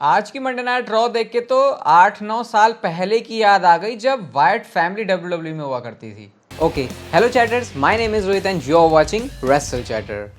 आज की Monday night raw देख के तो 8-9 साल पहले की याद आ गई जब वाइट फैमिली डब्ल्यूडब्ल्यू में हुआ करती थी। Okay, hello chatters, my name is Rohit and you are watching wrestle chatter.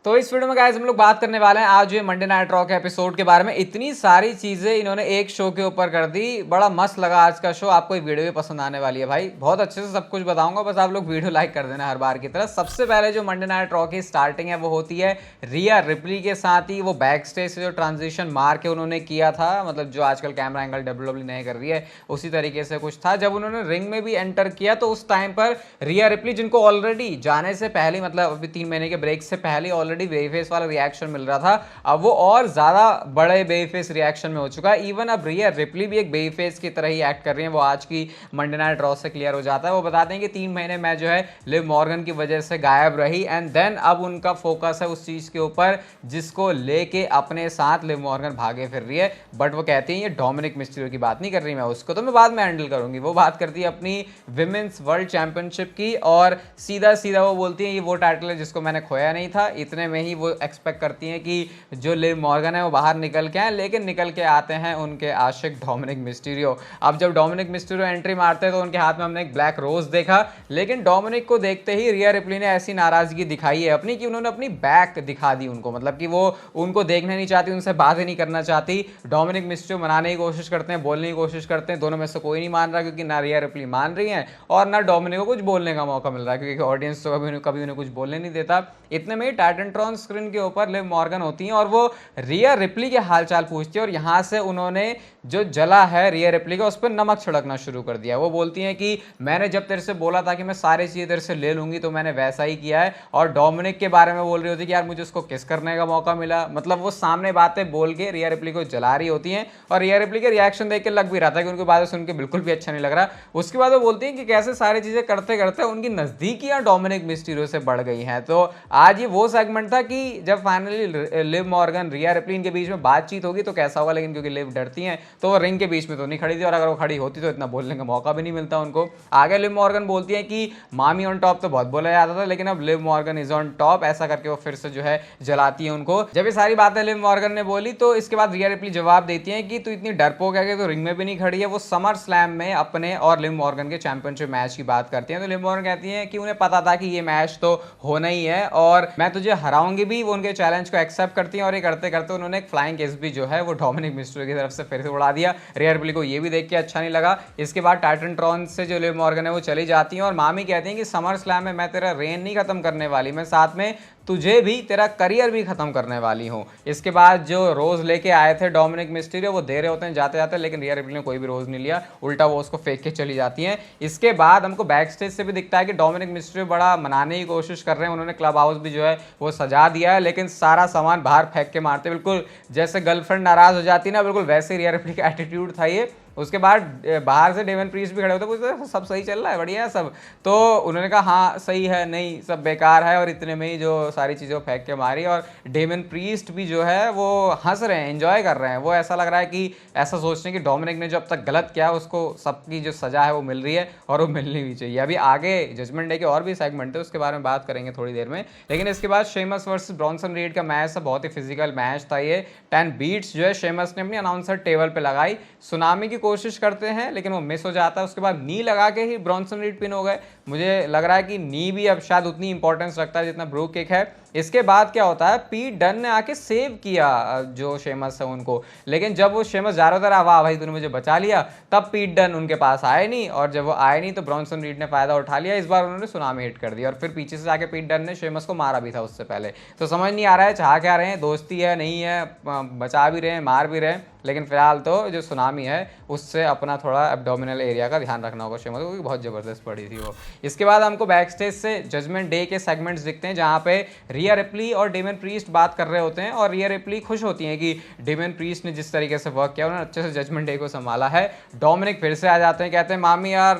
तो इस वीडियो में गाइस हम लोग बात करने वाले हैं आज ये मंडे नाइट रॉ के एपिसोड के बारे में। इतनी सारी चीजें इन्होंने एक शो के ऊपर कर दी, बड़ा मस्त लगा आज का शो। आपको ये वीडियो भी पसंद आने वाली है भाई, बहुत अच्छे से सब कुछ बताऊंगा, बस आप लोग वीडियो लाइक कर देना हर बार की तरह। सबसे पहले जो मंडे नाइट रॉ की स्टार्टिंग है वो होती है रिया रिप्ली के साथ ही। वो बैक स्टेज से जो ट्रांजिशन मार के उन्होंने किया था, मतलब जो आजकल कैमरा एंगल डब्ल्यूडब्ल्यू नहीं कर रही है उसी तरीके से कुछ था। जब उन्होंने रिंग में भी एंटर किया तो उस टाइम पर रिया रिप्ली, जिनको ऑलरेडी जाने से पहले, मतलब अभी 3 महीने के ब्रेक से पहले ऑलरेडी बेबी फेस वाला रिएक्शन मिल रहा था, अब वो और ज्यादा बड़े बेबी फेस रिएक्शन में हो चुका है। इवन अब रिया रिप्ली भी एक बेबी फेस की तरह ही एक्ट कर रही है। वो आज की मंडे नाइट रॉ से क्लियर हो जाता है। वो बताते हैं कि 3 महीने में जो है लिव मॉर्गन की वजह से गायब रही एंड देन अब उनका फोकस है उस चीज के ऊपर जिसको लेके अपने साथ लिव मॉर्गन भागे फिर रही है। बट वो कहती है ये डोमिनिक मिस्टीरियो की बात नहीं कर रही, मैं उसको तो मैं बाद में हैंडल करूंगी। वो बात करती है अपनी विमेंस वर्ल्ड चैंपियनशिप की और सीधा सीधा वो बोलती है ये वो टाइटल है जिसको मैंने खोया नहीं था। इतने में ही वो एक्सपेक्ट करती हैं कि जो लिव मॉर्गन है वो बाहर निकल के आए, लेकिन निकल के आते हैं उनके आशिक डोमिनिक मिस्टीरियो। अब जब डोमिनिक मिस्टीरियो एंट्री मारते हैं तो उनके हाथ में हमने एक ब्लैक रोज देखा, लेकिन डोमिनिक को देखते ही रिया रिप्ली ने ऐसी नाराजगी दिखाई है अपनी कि उन्होंने अपनी बैक दिखा दी उनको, मतलब कि वो उनको देखने नहीं चाहती, उनसे बातें नहीं करना चाहती। डोमिनिक मिस्टीरियो मनाने की कोशिश करते हैं, बोलने की कोशिश करते हैं, दोनों में से कोई नहीं मान रहा क्योंकि ना रिया रिप्ली मान रही है और ना डोमिनिक को कुछ बोलने का मौका मिल रहा है क्योंकि ऑडियंस तो कभी उन्हें कुछ बोलने नहीं देता। इतने में ही टाइटनट्रॉन स्क्रीन के ऊपर लिव मॉर्गन होती हैं और वो रिया रिप्ली के हालचाल पूछती है और यहां से उन्होंने जो जला है रिया रिप्ली का उस पर नमक छिड़कना शुरू कर दिया। वो बोलती हैं कि मैंने जब तेरे से बोला था कि मैं सारी चीजें तेरे से ले लूंगी तो मैंने वैसा ही किया है। और डोमिनिक के बारे में बोल रही होती कि यार मुझे उसको किस करने का मौका मिला, मतलब वो सामने बातें बोल के रिया रिप्ली को जला रही होती हैं और रिया रिप्ली के रिएक्शन देख के लग भी रहा था कि उनकी बातें सुन के बिल्कुल भी अच्छा नहीं लग रहा। उसके बाद वो बोलती हैं कि कैसे सारी चीजें करते करते उनकी नजदीकियां डोमिनिक मिस्टीरियो से बढ़ गई हैं। तो आज ये वो सेगमेंट था कि जब फाइनली लिव मॉर्गन रिया रिप्ली इनके बीच में बातचीत होगी तो कैसा होगा, लेकिन क्योंकि लिव डरती हैं तो वो रिंग के बीच में तो नहीं खड़ी थी और अगर वो खड़ी होती तो इतना बोलने का मौका भी नहीं मिलता उनको। आगे लिव मॉर्गन बोलती है कि मामी ऑन टॉप तो बहुत बोला जाता था लेकिन अब Liv Morgan is on top, ऐसा करके वो फिर से जो है जलाती है उनको। जब ये सारी बातें लिव मॉर्गन ने बोली तो इसके बाद रिया रिप्ली जवाब देती है कि तू इतनी डरपोक है कि तो रिंग में भी नहीं खड़ी है। वो समर स्लैम में अपने और लिव मॉर्गन के चैंपियनशिप मैच की बात करती है तो लिव मॉर्गन कहती है कि उन्हें पता था कि ये मैच तो होना ही है और मैं तुझे हराऊंगी भी। वो उनके चैलेंज को एक्सेप्ट करती हैं और ये करते करते उन्होंने एक फ्लाइंग किस भी जो है वो डोमिनिक मिस्टीरियो की तरफ से फिर से उड़ा दिया। रिया रिप्ली को ये भी देख के अच्छा नहीं लगा। इसके बाद टाइटनट्रॉन से जो लिव मॉर्गन है वो चली जाती है और मामी कहती हैं कि समर स्लैम में मैं तेरा रेन नहीं खत्म करने वाली, मैं साथ में तुझे भी, तेरा करियर भी खत्म करने वाली हूं। इसके बाद जो रोज लेके आए थे डोमिनिक मिस्टीरियो वो दे रहे होते हैं जाते जाते, लेकिन रिया रिप्ली ने कोई भी रोज नहीं लिया, उल्टा वो उसको फेंक के चली जाती हैं। इसके बाद हमको बैक स्टेज से भी दिखता है कि डोमिनिक मिस्टीरियो बड़ा मनाने की कोशिश कर रहे हैं। उन्होंने क्लब हाउस भी जो है वो सजा दिया है लेकिन सारा सामान बाहर फेंक के मारते, बिल्कुल जैसे गर्लफ्रेंड नाराज हो जाती है ना, बिल्कुल वैसे रिया रिप्ली का एटीट्यूड था ये। उसके बाद बाहर से डेमन प्रीस्ट भी खड़े होते, पूछते सब सही चल रहा है, बढ़िया है सब, तो उन्होंने कहा हाँ सही है, नहीं सब बेकार है। और इतने में ही जो सारी चीज़ें फेंक के मारी और डेमन प्रीस्ट भी जो है वो हंस रहे हैं, एंजॉय कर रहे हैं। वो ऐसा लग रहा है कि ऐसा सोचते हैं कि डोमिनिक ने जो अब तक गलत किया उसको सबकी जो सजा है वो मिल रही है और वो मिलनी भी चाहिए। अभी आगे जजमेंट डे के और भी सेगमेंट है, उसके बारे में बात करेंगे थोड़ी देर में। लेकिन इसके बाद शेमस वर्सेस ब्रॉन्सन रीड का मैच था, बहुत ही फिजिकल मैच था ये। 10 बीट्स जो है शेमस ने अपनी अनाउंसर टेबल पे लगाई, सुनामी की कोशिश करते हैं लेकिन वो मिस हो जाता है। उसके बाद नी लगा के ही ब्रॉन्सन रीड पिन हो गए। मुझे लग रहा है कि नी भी अब शायद उतनी इंपॉर्टेंस रखता है जितना ब्रू किक है। इसके बाद क्या होता है, पीट डन ने आके सेव किया जो शेमस है उनको, लेकिन जब वो शेमस जा रहा था वाह भाई तूने मुझे बचा लिया, तब पीट डन उनके पास आए नहीं और जब वो आए नहीं तो ब्रॉन्सन रीड ने फायदा उठा लिया। इस बार उन्होंने सुनामी हिट कर दी और फिर पीछे से जाके पीट डन ने शेमस को मारा भी था उससे पहले। तो समझ नहीं आ रहा है चाह क्या रहे हैं, दोस्ती है नहीं है, बचा भी रहे हैं मार भी रहे हैं, लेकिन फिलहाल तो जो सुनामी है उससे अपना थोड़ा एब्डोमिनल एरिया का ध्यान रखना होगा शेमस को क्योंकि बहुत जबरदस्त पड़ी थी वो। इसके बाद हमको बैक स्टेज से जजमेंट डे के सेगमेंट्स दिखते हैं जहां पे रिया रिप्ली और डेमन प्रीस्ट बात कर रहे होते हैं और रिया रिप्ली खुश होती हैं कि डेमन प्रीस्ट ने जिस तरीके से वर्क किया उन्होंने अच्छे से जजमेंट डे को संभाला है। डोमिनिक फिर से आ जाते हैं, कहते हैं मामी यार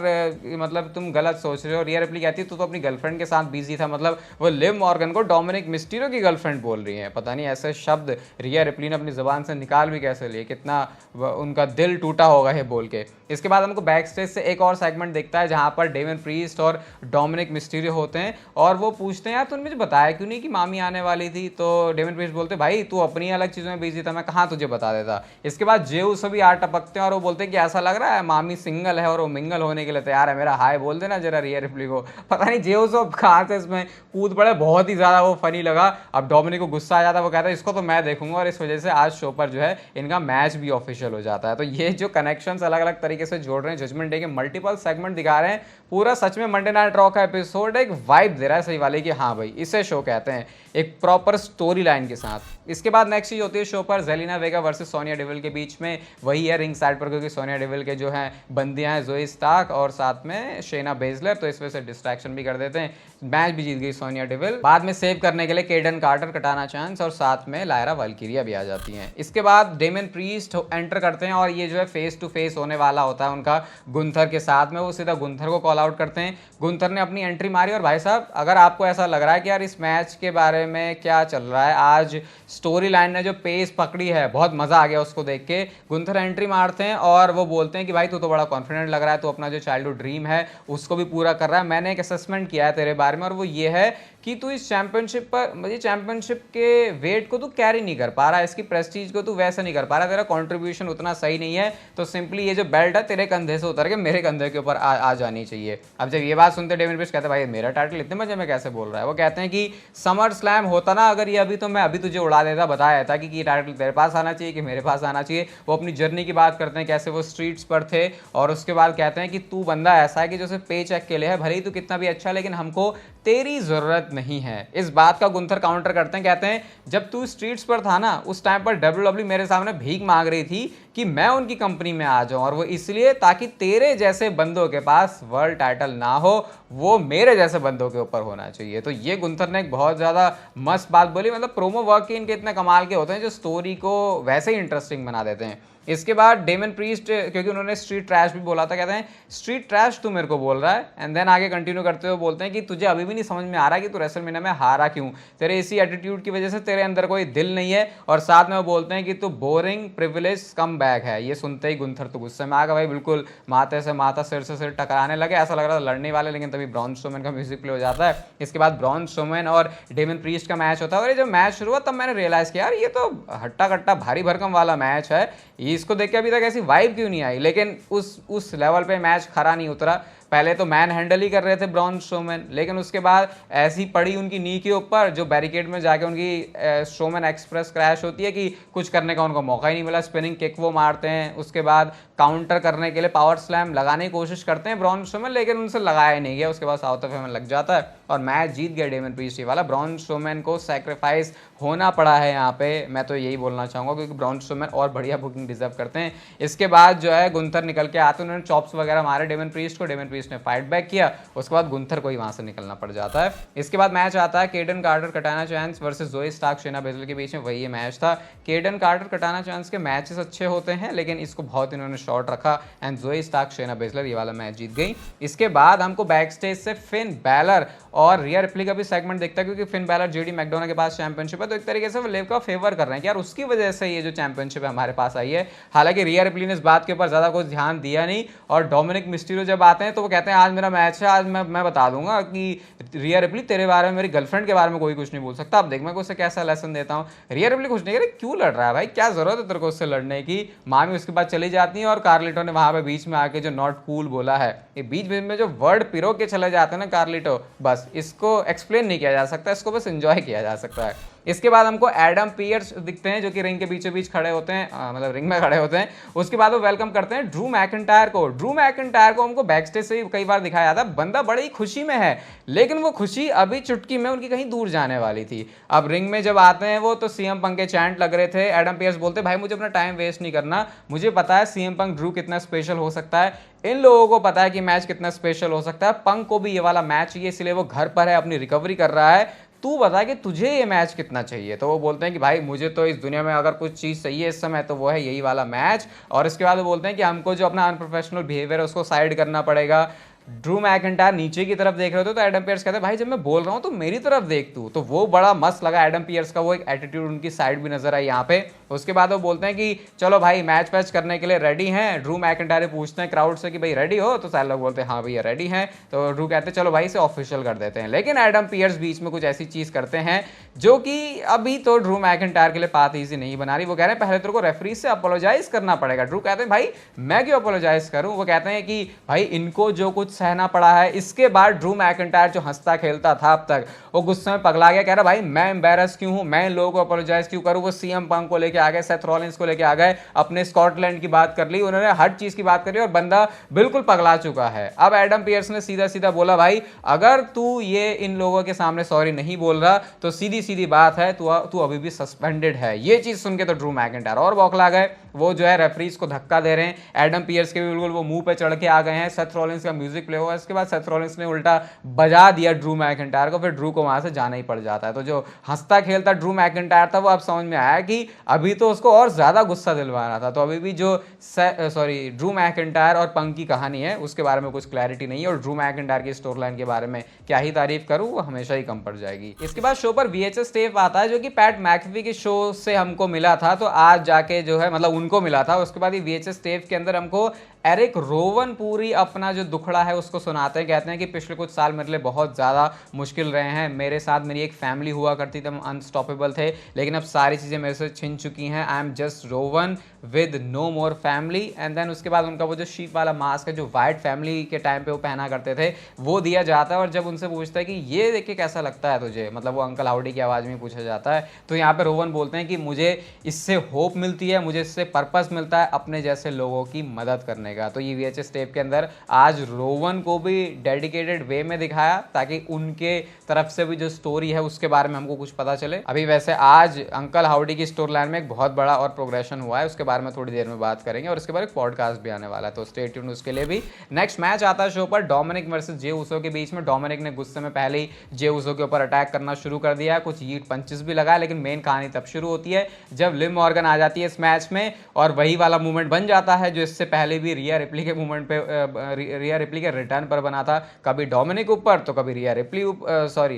मतलब तुम गलत सोच रहे हो। रिया रिप्ली कहती है तू तो अपनी गर्लफ्रेंड के साथ बिजी था, मतलब वो लिव मॉर्गन को डोमिनिक मिस्टीरियो की गर्लफ्रेंड बोल रही है। पता नहीं ऐसे शब्द रिया रिप्ली ने अपनी जुबान से निकाल भी कैसे लिए, कितना उनका दिल टूटा होगा ये बोल के। इसके बाद हमको बैक स्टेज से एक और सेगमेंट दिखता है जहां पर डेमन प्रीस्ट और डोमिनिक मिस्टीरियो होते हैं और वो पूछते हैं यार तूने मुझे बताया क्यों नहीं कि मामी आने वाली थी, तो डेमन प्रीस्ट बोलते भाई तू अपनी अलग चीज़ों में बिजी था, मैं कहाँ तुझे बता देता। इसके बाद जेउस भी आ टपकते हैं और वो बोलते हैं कि ऐसा लग रहा है मामी सिंगल है और वो मिंगल होने के लिए तैयार है, मेरा हाय बोल देना जरा रिया रिप्ली को। पता नहीं जेउस अब कहाँ से इसमें कूद पड़े, बहुत ही ज़्यादा वो फनी लगा। अब डोमिनिक को गुस्सा आ जाता है, वो कहता है इसको तो मैं देखूंगा, और इस वजह से आज शो पर जो है इनका मैच भी ऑफिशियल हो जाता है। तो ये जो कनेक्शंस अलग अलग तरीके से जोड़ रहे हैं, जजमेंट डे के मल्टीपल सेगमेंट दिखा रहे हैं, पूरा सच में मंडे नाइट रॉ का एपिसोड एक वाइब दे रहा है सही वाले की, हाँ भाई इसे शो कहते हैं, एक प्रॉपर स्टोरी लाइन के साथ। इसके बाद नेक्स्ट चीज होती है शो पर जेलिना वेगा वर्सेस सोनिया डेविल के बीच में, वही है रिंग साइड पर, क्योंकि सोनिया डेविल के जो है बंदियां हैं जोई स्टार्क और साथ में शेना बेजलर, तो इस वजह से डिस्ट्रैक्शन भी कर देते हैं। मैच भी जीत गई सोनिया डेविल। बाद में सेव करने के लिए केडन कार्टर, कटाना चांस और साथ में लायरा वाल्किरिया भी आ जाती हैं। इसके बाद डेमन प्रीस्ट एंटर करते हैं और ये जो है फेस टू फेस होने वाला होता है उनका गुंथर के साथ में। वो सीधा गुंथर को कॉल आउट करते हैं, गुंथर ने अपनी एंट्री मारी। और भाई साहब अगर आपको ऐसा लग रहा है कि यार इस मैच के बारे में क्या चल रहा है, आज स्टोरी लाइन ने जो पेस पकड़ी है बहुत मजा आ गया उसको देख के। गुंथर एंट्री मारते हैं और वो बोलते हैं कि भाई तू तो बड़ा कॉन्फिडेंट लग रहा है, तो अपना जो चाइल्डहुड ड्रीम है उसको भी पूरा कर रहा है। मैंने एक असेसमेंट किया है तेरे बारे में और वो ये है कि तू इस चैंपियनशिप पर, मुझे चैंपियनशिप के वेट को तू कैरी नहीं कर पा रहा, इसकी प्रेस्टीज को तू वैसा नहीं कर पा रहा, तेरा कंट्रीब्यूशन उतना सही नहीं है, तो सिंपली ये जो बेल्ट है तेरे कंधे से उतर के मेरे कंधे के ऊपर आ जानी चाहिए। अब जब ये बात सुनते डेमिन प्रीस्ट कहते हैं भाई मेरा टाइटल इतने मजे में कैसे बोल रहा है। वो कहते हैं कि समर स्लैम होता ना अगर ये अभी, तो मैं अभी तुझे उड़ा देता, बताया था कि टाइटल तेरे पास आना चाहिए कि मेरे पास आना चाहिए। वो अपनी जर्नी की बात करते हैं, कैसे वो स्ट्रीट्स पर थे, और उसके बाद कहते हैं कि तू बंदा ऐसा है कि जो सिर्फ पे चेक के लिए है, भले ही तू कितना भी अच्छा, लेकिन हमको तेरी जरूरत नहीं है। इस बात का गुंथर काउंटर करते हैं, कहते हैं जब तू स्ट्रीट्स पर था ना उस टाइम पर डब्ल्यूडब्ल्यू मेरे सामने भीख मांग रही थी कि मैं उनकी कंपनी में आ जाऊं, और वो इसलिए ताकि तेरे जैसे बंदों के पास वर्ल्ड टाइटल ना हो, वो मेरे जैसे बंदों के ऊपर होना चाहिए। तो ये गुंथर ने एक बहुत ज्यादा मस्त बात बोली, मतलब प्रोमो वर्क के इनके इतने कमाल के होते हैं जो स्टोरी को वैसे ही इंटरेस्टिंग बना देते हैं। इसके बाद डेमन प्रीस्ट, क्योंकि उन्होंने स्ट्रीट ट्रैश भी बोला था, कहते हैं स्ट्रीट ट्रैश तू मेरे को बोल रहा है, एंड देन आगे कंटिन्यू करते हुए बोलते हैं कि तुझे अभी भी नहीं समझ में आ रहा कि तू रेसलमेनिया में हारा क्यों, तेरे इसी एटीट्यूड की वजह से, तेरे अंदर कोई दिल नहीं है। और साथ में वो बोलते हैं कि तू बोरिंग प्रिविलेज कम बैक है। ये सुनते ही गुंथर तो गुस्से में आ गया भाई, बिल्कुल माथे से माथा सिर से सिर टकराने लगे, ऐसा लग रहा था लड़ने वाले, लेकिन तभी ब्रॉन स्ट्रोमैन का म्यूजिक प्ले हो जाता है। इसके बाद ब्रॉन स्ट्रोमैन और डेमन प्रीस्ट का मैच होता है, और ये जब मैच शुरू हुआ तब मैंने रियलाइज किया यार ये तो हट्टा कट्टा भारी भरकम वाला मैच है, इसको देख के अभी तक ऐसी वाइब क्यों नहीं आई। लेकिन उस लेवल पे मैच खरा नहीं उतरा। पहले तो मैन हैंडल ही कर रहे थे ब्रॉन स्ट्रोमैन, लेकिन उसके बाद ऐसी पड़ी उनकी नी के ऊपर, जो बैरिकेड में जाके उनकी स्ट्रोमैन एक्सप्रेस क्रैश होती है कि कुछ करने का उनको मौका ही नहीं मिला। स्पिनिंग किक वो मारते हैं, उसके बाद काउंटर करने के लिए पावर स्लैम लगाने की कोशिश करते हैं ब्रॉन स्ट्रोमैन, लेकिन उनसे लगाया नहीं गया। उसके बाद साउथ ऑफ हेवन लग जाता है और मैच जीत गया डेमन प्रीस्ट वाला। ब्रॉन स्ट्रोमैन को सैक्रिफाइस होना पड़ा है यहाँ पे, मैं तो यही बोलना चाहूँगा, क्योंकि ब्रॉन स्ट्रोमैन और बढ़िया बुकिंग डिजर्व करते हैं। इसके बाद जो है गुंथर निकल के आते हैं, उन्होंने चॉप्स वगैरह मारे डेमन प्रीस्ट को, डेमन प्रीस्ट ने फाइट बैक किया, उसके बाद गुंथर को ही वहां से निकलना पड़ जाता है। इसके बाद मैच आता है केडन कार्टर कटाना चांस वर्सेस जोई स्टार्क शेना बेजल के बीच में, वही मैच था। केडन कार्टर कटाना चांस के मैचेस अच्छे होते हैं, लेकिन इसको बहुत इन्होंने शॉर्ट रखा, एंड जोई स्टार्क शेना बेजलर ये वाला मैच जीत गई। इसके बाद हमको बैक स्टेज से फिन बैलर और रिया रिप्ली का भी सेगमेंट दिखता है, क्योंकि फिन बैलर जेडी मैकडोना के पास चैंपियनशिप है, तो एक तरीके से वो लिव का फेवर कर रहे हैं कि यार उसकी वजह से ये जो चैंपियनशिप है हमारे पास आई है। हालांकि रिया रिप्ली ने इस बात के ऊपर ज्यादा कुछ ध्यान दिया नहीं, और डोमिनिक मिस्टीरियो जब आते हैं तो वो कहते हैं आज मेरा मैच है, आज मैं बता दूंगा कि रिया रिप्ली तेरे बारे में, मेरी गर्लफ्रेंड के बारे में कोई कुछ नहीं बोल सकता। अब देख मैं उसे कैसा लेसन देता हूँ। रिया रिप्ली कुछ नहीं, क्यों लड़ रहा है भाई, क्या जरूरत है तेरे को उससे लड़ने की। मामी उसके बाद चली जाती है और कार्लिटो ने वहां पे बीच में आके जो नॉट कूल बोला है, ये बीच बीच में जो वर्ड पिरो के चले जाते हैं ना कार्लिटो, बस इसको एक्सप्लेन नहीं किया जा सकता, इसको बस एंजॉय किया जा सकता है। इसके बाद हमको एडम पियर्स दिखते हैं जो कि रिंग के बीचों बीच खड़े होते हैं, मतलब रिंग में खड़े होते हैं। उसके बाद वो वेलकम करते हैं ड्रू मैकिंटायर को। ड्रू मैकिंटायर को हमको बैक स्टेज से ही कई बार दिखाया जाता है, बंदा बड़ी खुशी में है, लेकिन वो खुशी अभी चुटकी में उनकी कहीं दूर जाने वाली थी। अब रिंग में जब आते हैं वो, तो सीएम पंक के चैंट लग रहे थे। एडम पियर्स बोलते भाई मुझे अपना टाइम वेस्ट नहीं करना, मुझे पता है सीएम पंक ड्रू कितना स्पेशल हो सकता है, इन लोगों को पता है कि मैच कितना स्पेशल हो सकता है, पंक को भी ये वाला मैच चाहिए, इसलिए वो घर पर है, अपनी रिकवरी कर रहा है, तू बता कि तुझे ये मैच कितना चाहिए। तो वो बोलते हैं कि भाई मुझे तो इस दुनिया में अगर कुछ चीज़ चाहिए इस समय तो वो है यही वाला मैच। और इसके बाद वो बोलते हैं कि हमको जो अपना अनप्रोफेशनल बिहेवियर है उसको साइड करना पड़ेगा। ड्रू मैकिंटायर नीचे की तरफ देख रहे थे, तो एडम पियर्स कहते हैं भाई जब मैं बोल रहा हूँ तो मेरी तरफ देख तू। तो वो बड़ा मस्त लगा एडम पियर्स का वो एक एटीट्यूड, उनकी साइड भी नजर आई यहाँ पे। उसके बाद वो बोलते हैं कि चलो भाई मैच वैच करने के लिए रेडी हैं। ड्रू मैकिंटायर पूछते हैं क्राउड से कि भाई रेडी हो, तो सारे लोग बोलते हैं हाँ भैया रेडी हैं। तो ड्रू कहते हैं चलो भाई इसे ऑफिशियल कर देते हैं। लेकिन एडम पियर्स बीच में कुछ ऐसी चीज करते हैं जो कि अभी तो ड्रू मैकिंटायर के लिए बात इजी नहीं बना रही। वो कह रहे हैं पहले तेरे को रेफरी से अपोलोजाइज करना पड़ेगा। ड्रू कहते हैं भाई मैं क्यों अपोलोजाइज करूं। वो कहते हैं कि भाई इनको जो कुछ सहना पड़ा है। इसके बाद ड्रू मैकिंटायर जो हंसता खेलता था अब तक, वो गुस्से में पगला गया, कह रहा भाई मैं एम्बेरस क्यों हूं, मैं इन लोगों को अपोलोजाइज क्यों करूं। वो सीएम पंक को लेके आ गए, सेथ रॉलिंस को लेके आ गए, अपने स्कॉटलैंड की बात कर ली, उन्होंने हर चीज की बात करी और बंदा बिल्कुल पगला चुका है। अब एडम पियर्स ने सीधा सीधा बोला भाई अगर तू ये इन लोगों के सामने सॉरी नहीं बोल रहा तो सीधी सीधी बात है तू अभी भी सस्पेंडेड है। ये चीज सुन के तो ड्रू मैकिंटायर और बौखला गए। वो जो है रेफरीज को धक्का दे रहे हैं। एडम पियर्स के भी बिल्कुल वो मुंह पे चढ़ के आ गए हैं। सेथ रॉलिंस का म्यूजिक प्ले हुआ, इसके बाद सेथ रॉलिंस ने उल्टा बजा दिया ड्रू मैकिंटायर को, फिर ड्रू को वहां से जाना ही पड़ जाता है। तो जो हंसता खेलता ड्रू मैकिंटायर था वो अब समझ में आया कि अभी तो उसको और ज्यादा गुस्सा दिलवाना था। तो अभी भी जो ड्रू मैकिंटायर और पंक की कहानी है उसके बारे में कुछ क्लैरिटी नहीं है, और ड्रू मैकिंटायर की स्टोरी लाइन के बारे में क्या ही तारीफ करूं, वो हमेशा ही कम पड़ जाएगी। इसके बाद शो पर VHS टेप आता है जो कि पैट मैकफी के शो से हमको मिला था। तो आज जाके जो है मतलब उनको मिला था। उसके बाद ये VHS टेप के अंदर हमको एरिक रोवन पूरी अपना जो दुखड़ा है उसको सुनाते हैं। कहते हैं कि पिछले कुछ साल मेरे लिए बहुत ज़्यादा मुश्किल रहे हैं। मेरे साथ मेरी एक फैमिली हुआ करती थी, हम अनस्टॉपेबल थे, लेकिन अब सारी चीज़ें मेरे से छिन चुकी हैं। I am just Rowan with no more family. And then उसके बाद उनका वो जो शीप वाला मास्क है जो वाइट फैमिली के टाइम पे वो पहना करते थे वो दिया जाता है। और जब उनसे पूछता है कि ये देख के कैसा लगता है तुझे, मतलब वो अंकल हाउडी की आवाज़ में पूछा जाता है, तो यहाँ पे रोवन बोलते हैं कि मुझे इससे होप मिलती है, मुझे इससे पर्पस मिलता है अपने जैसे लोगों की मदद करने का। तो ये VHS टेप के अंदर आज रोवन को भी डेडिकेटेड वे में दिखाया ताकि उनके तरफ से भी जो स्टोरी है उसके बारे में हमको कुछ पता चले। अभी वैसे आज अंकल हाउडी की स्टोरी लाइन में एक बहुत बड़ा और प्रोग्रेशन हुआ है, उसके बारे में थोड़ी देर में बात करेंगे। और इसके बाद एक पॉडकास्ट भी आने वाला है, तो स्टे ट्यून्ड उसके लिए भी। नेक्स्ट मैच आता है शो पर डोमिनिक वर्सेस जे उसो के बीच में। डोमिनिक ने गुस्से में पहले ही जे उसो के ऊपर अटैक करना शुरू कर दिया, कुछ हीट पंचेस भी लगाया, लेकिन मेन कहानी तब शुरू होती है जब लिव मॉर्गन आ जाती है इस मैच में, और वही वाला मूवमेंट बन जाता है जो इससे पहले भी रिया रिप्ली के मूवमेंट पे रिया रिप्ली के रिटर्न पर बना था। कभी डोमिनिक ऊपर तो कभी रिया रिप्ली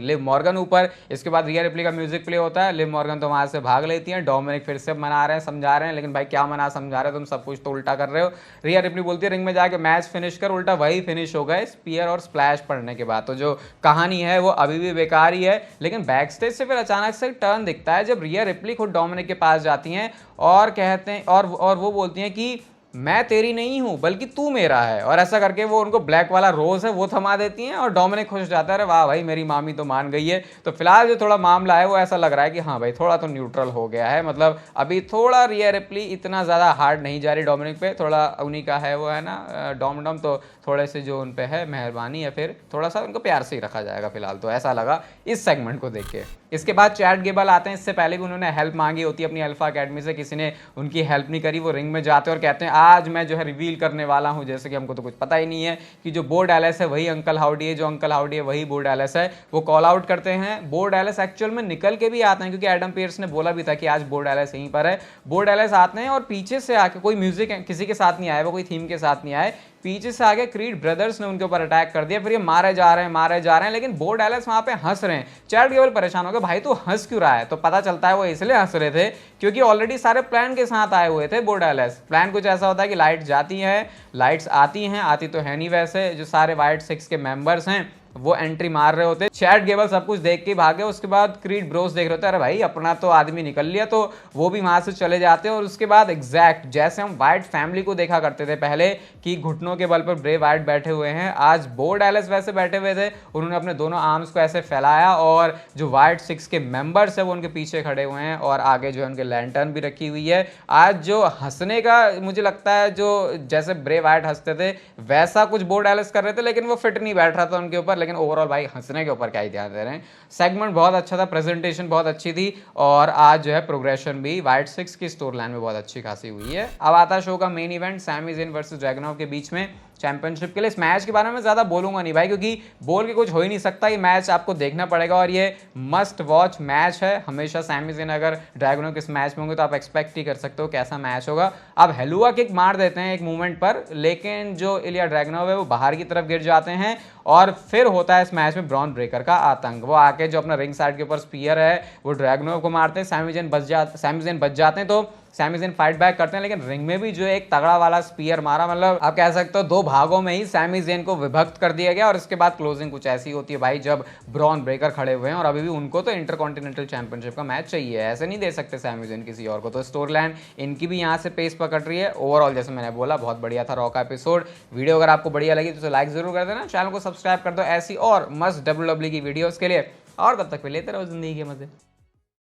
लिव मॉर्गन ऊपर। इसके बाद रिया रिप्ली का म्यूजिक प्ले होता है, लिव मॉर्गन तो वहां से भाग लेती हैं, डोमिनिक फिर से मना रहे हैं, समझा रहे हैं, लेकिन भाई क्या मना समझा रहे हो, तुम सब कुछ तो उल्टा कर रहे हो। रिया रिप्ली बोलती है रिंग में जाके मैच फिनिश कर, उल्टा वही फिनिश हो गए स्पीयर और स्प्लैश पड़ने के बाद। तो जो कहानी है वो अभी भी बेकार ही है। लेकिन बैक स्टेज से फिर अचानक से टर्न दिखता है जब रिया रिप्ली खुद डोमिनिक के पास जाती हैं और कहते हैं और वो बोलती हैं कि मैं तेरी नहीं हूं बल्कि तू मेरा है, और ऐसा करके वो उनको ब्लैक वाला रोज है वो थमा देती हैं और डोमिनिक खुश जाता है, अरे वाह भाई मेरी मामी तो मान गई है। तो फिलहाल जो थोड़ा मामला है वो ऐसा लग रहा है कि हाँ भाई थोड़ा तो न्यूट्रल हो गया है, मतलब अभी थोड़ा रिया रिप्ली इतना ज़्यादा हार्ड नहीं जा रही डोमिनिक पे, थोड़ा उन्हीं का है वो है ना डॉम तो थोड़े से जो उन पे है मेहरबानी या फिर थोड़ा सा उनको प्यार से ही रखा जाएगा फिलहाल, तो ऐसा लगा इस सेगमेंट को देख के। इसके बाद चैट गेबल आते हैं, इससे पहले भी उन्होंने हेल्प मांगी होती है अपनी अल्फा अकेडमी से, किसी ने उनकी हेल्प नहीं करी। वो रिंग में जाते हैं और कहते हैं आज मैं जो है रिवील करने वाला हूं, जैसे कि हमको तो कुछ पता ही नहीं है कि जो बो डैलस है वही अंकल हाउडी है, जो अंकल हाउडी है वही बो डैलस है। वो कॉल आउट करते हैं, बो डैलस एक्चुअल में निकल के भी आते हैं क्योंकि एडम पियर्स ने बोला भी था कि आज बो डैलस यहीं पर है। बो डैलस आते हैं और पीछे से आके, कोई म्यूजिक किसी के साथ नहीं आया, वो कोई थीम के साथ नहीं आए, पीछे से आगे क्रीड ब्रदर्स ने उनके ऊपर अटैक कर दिया, फिर ये मारे जा रहे हैं, लेकिन बो डैलस वहां पे हंस रहे हैं। चैट गेबल परेशान हो गए, भाई तू हंस क्यों रहा है? तो पता चलता है वो इसलिए हंस रहे थे क्योंकि ऑलरेडी सारे प्लान के साथ आए हुए थे बो डैलस। प्लान कुछ ऐसा होता है कि लाइट जाती है, लाइट्स आती हैं, आती तो है नहीं वैसे, जो सारे वाइट सिक्स के मेंबर्स हैं वो एंट्री मार रहे होते। चैट गेबल सब कुछ देख के भागे, उसके बाद क्रीड ब्रोस देख रहे होते, अरे भाई अपना तो आदमी निकल लिया, तो वो भी वहां से चले जाते हैं। और उसके बाद एग्जैक्ट जैसे हम वाइट फैमिली को देखा करते थे पहले कि घुटनों के बल पर ब्रे वाइट बैठे हुए हैं, आज बो डैलस वैसे बैठे हुए थे। उन्होंने अपने दोनों आर्म्स को ऐसे फैलाया और जो वाइट सिक्स के मेंबर्स है वो उनके पीछे खड़े हुए हैं और आगे जो है उनके लैंटर्न भी रखी हुई है। आज जो हंसने का मुझे लगता है जो जैसे ब्रे वाइट हंसते थे वैसा कुछ बो डैलस कर रहे थे, लेकिन वो फिट नहीं बैठ रहा था उनके ऊपर। लेकिन ओवरऑल भाई हंसने के ऊपर क्या ही ध्यान दे रहे हैं। सेगमेंट बहुत अच्छा था, प्रेजेंटेशन बहुत अच्छी थी और आज जो है प्रोग्रेशन भी वाइट सिक्स की स्टोरी लाइन में बहुत अच्छी खासी हुई है। अब आता शो का main event, Sami Zayn versus Dragunov के बीच में चैंपियनशिप के लिए। इस मैच के बारे में ज़्यादा बोलूंगा नहीं भाई क्योंकि बोल के कुछ हो ही नहीं सकता, ये मैच आपको देखना पड़ेगा और ये मस्ट वॉच मैच है। हमेशा सैमी ज़ेन अगर ड्रैगनोव के इस मैच में होंगे तो आप एक्सपेक्ट ही कर सकते हो कैसा मैच होगा। अब हेलुआ किक मार देते हैं एक मूवमेंट पर, लेकिन जो इलिया ड्रैगनोव है वो बाहर की तरफ गिर जाते हैं और फिर होता है इस मैच में ब्रॉन ब्रेकर का आतंक। वो आके जो अपना रिंग साइड के ऊपर स्पीयर है वो ड्रैगनोव को मारते हैं, सैमी ज़ेन बच जाते हैं। तो सैमी ज़ेन फाइट बैक करते हैं, लेकिन रिंग में भी जो एक तगड़ा वाला स्पीयर मारा, मतलब आप कह सकते हो 2 भागों में ही सैमी ज़ेन को विभक्त कर दिया गया। और इसके बाद क्लोजिंग कुछ ऐसी होती है भाई, जब ब्रॉन ब्रेकर खड़े हुए हैं और अभी भी उनको तो इंटरकॉन्टिनेंटल चैंपियनशिप का मैच चाहिए, ऐसे नहीं दे सकते सैमी ज़ेन किसी और को। तो स्टोरी लाइन इनकी भी यहाँ से पेस पकड़ रही है। ओवरऑल जैसे मैंने बोला बहुत बढ़िया था रॉ का एपिसोड। वीडियो अगर आपको बढ़िया लगी तो लाइक जरूर कर देना, चैनल को सब्सक्राइब कर दो ऐसी और मस्त WWE की वीडियोस के लिए। और तब तक पे लेते रहो जिंदगी के मजे।